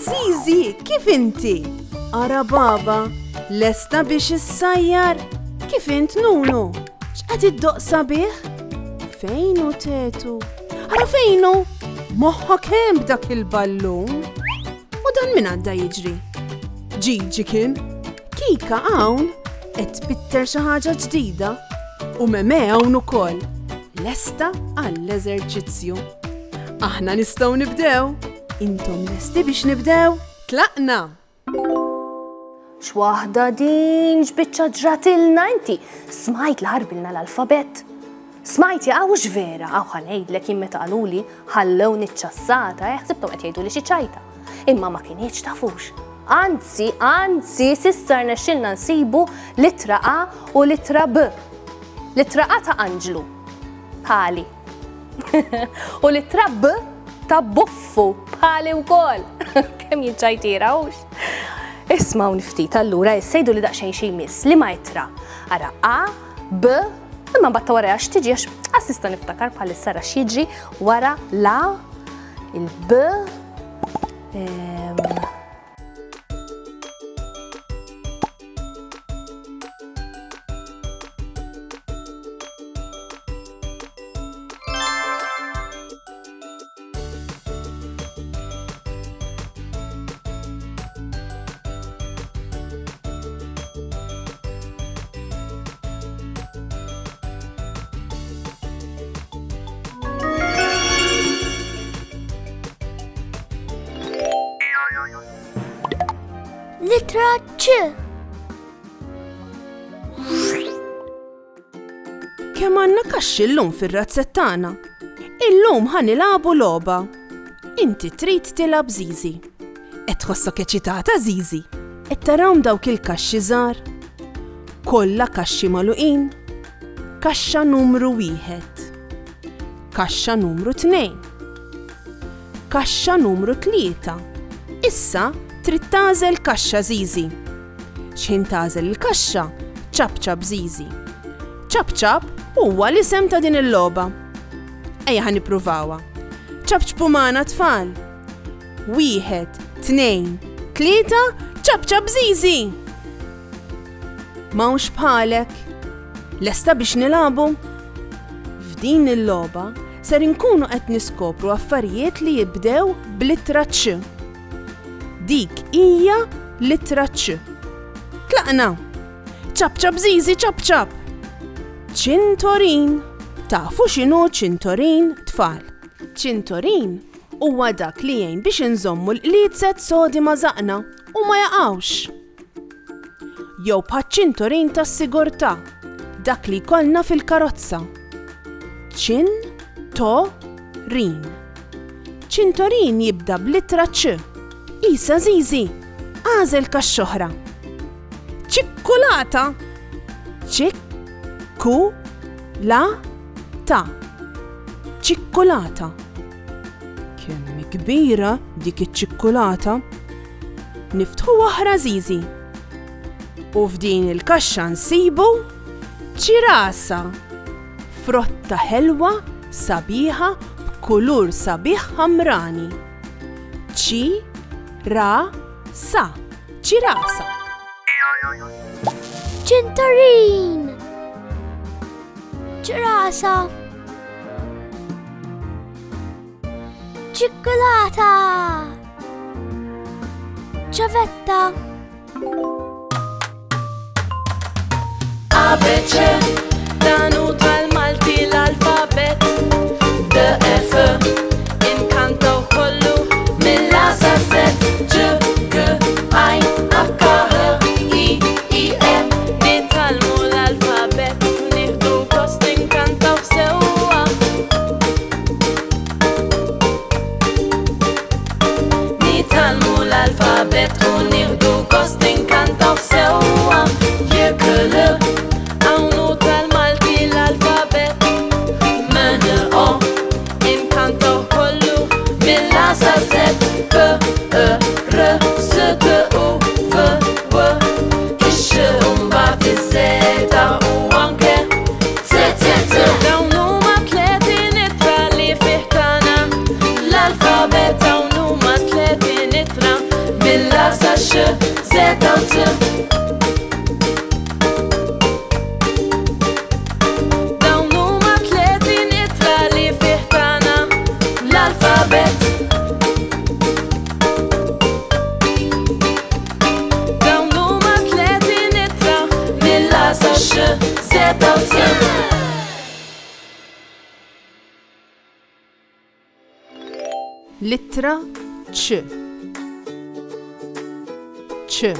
Zizi, kif inti? Ara baba, lesta biex issajjar? Kif int Nunu? X'qed iddoqsa bih? Fejnu tetu? Ara fejnu? Moħħok hemm b'dak il-ballun? U dan min għadda jiġri? Ġiġi kien? Kika hawn qed tbitter xi ħaġa ġdida u Meme hawn ukoll. Lesta għall-eżerċizzju. Aħna nistgħu nibdew. Intom lesti biex nibdew? Tlaqna! X'waħda din x'biċċa ġratilna inti? Smajt l-ħarbilna l-alfabet. Smajt jaqgħux vera, ħanejdlek jien meta qaluli ħallewni ċċassata, ħsibtom qed jgħiduli xi ċajta. Imma ma kinitx tafux. Anzi, sissa rnexxilna nsibu littra A u littra B. Littra A ta' Anġlu, bħali. U littra B ta' Buffu, bħali wkoll. Kemm jinċajtirawx. Ismaw niftit allura jissejdu li daqsxejn xi jmiss li ma jitra. Ara A, B, imma mbagħad wara x'tiġi għax assista niftakar bħalissa ra x'jiġri wara la, il-B, Litra C. Kemm għandna kaxxi llum fir-razzettana. Illum ħanilagħbu logħba. Inti trid tilab Zizi. Qed tħossok eċitata Zizi? Qed tarawhom dawk il-kaxxi żgħar? Kollha kaxxi magħluqin. Kaxxa numru 1. Kaxxa numru 2. Kaxxa numru 3. Issa trid tagħżel kaxxa Zizi. X'ħin tagħżel il-kaxxa? ċabċab Zizi. ċabċab huwa l-isem ta' din il-logħba. Ejja ħanippruvawa. ċabċbu magħna tfal. 1, 2, 3, ċabċab Zizi. M'hawnx bħalek. Lesta biex nilagħbu? F'din il-logħba ser inkunu qed niskopru affarijiet li jibdew b'littra C. Dik hija littra C. Tlaqna! ċabċab Zizi, ċabċab! Ċintorin. Tafu x'inhu ċintorin tfal? Ċintorin huwa dak li jgħin biex inżommu l-qliedzet sodi ma' żaqna u ma jaqgħux. Jew bħaċ-ċintorin tas-sigurtà, dak li jkollna fil-karozza. Ċin-to-rin. Ċintorin jibda b'littra C. Isa Zizi, għażel kaxxoħra. ċikkulata. ċikkulata. ċikkulata. Kemm kbira dik iċ-ċikkulata. Niftħu waħra Zizi. U f'din il-kaxxa nsibu ċirasa. Frotta ħelwa sabiħa b'kulur sabiħ ħamrani. Ċirasa. ċirasa. Ċintorin. Ċirasa. Ċikkulata. ċavetta. ABC, danu tal-Malti l-alfabet. DF, inkantaw kollu mill-A sa Z. Ġ, G, I, H, I, M. Nitalmu l-alfabet, nieħdu gost inkantaw sewwa. Nitalmu l-alfabet u nieħdu gost inkantaw sewwa. Jekk hawn Littra ċ. ċ.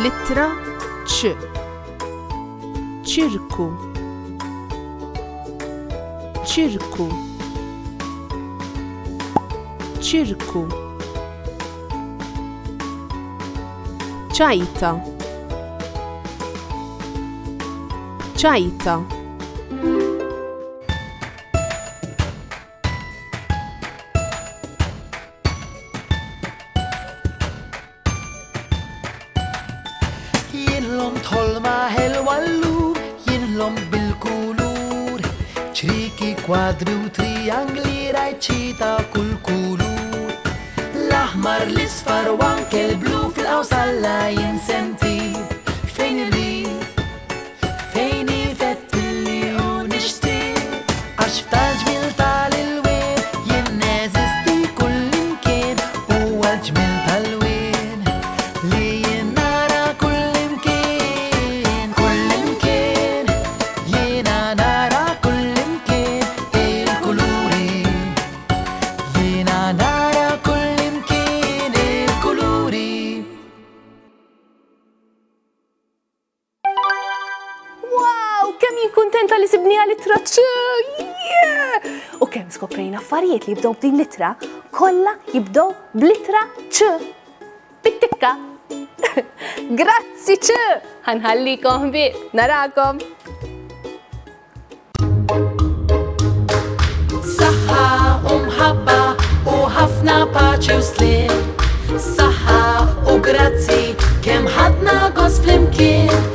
Littra ċ. ċirku. ċirku. ċirku. ċajta. ċajta. Jinlom tolma ħelwa llum, jinlom bil-kulur, ċriki, kwadri u triangli rajċi ta' kull kulur. L-aħmar, l-isfar u anke l-blu fil-qawsalla jinsenti fejn irrid, fejn ifettilli u nixtieq, għax f'tal-ġmil tal-ilwien jien neżisti kullimkien u għal-ġmil tal-wien li jien nara kullimkien, kullimkien jiena nara kullimkien il-kuluri, jiena nara kullimkien il-kuluri. Wow, kemm jien kuntenta li sibniha littra ċ! U kemm skoprejna affarijiet li jibdew b'din littra kollha jibdew b'littra ċ. Bittikka! Grazzi ċ! Ħanħallikom ħbieb, narakom! Saħħa u mħabba u ħafna paċi u slim. Saħħa u grazzi kemm ħadna gost flimkien.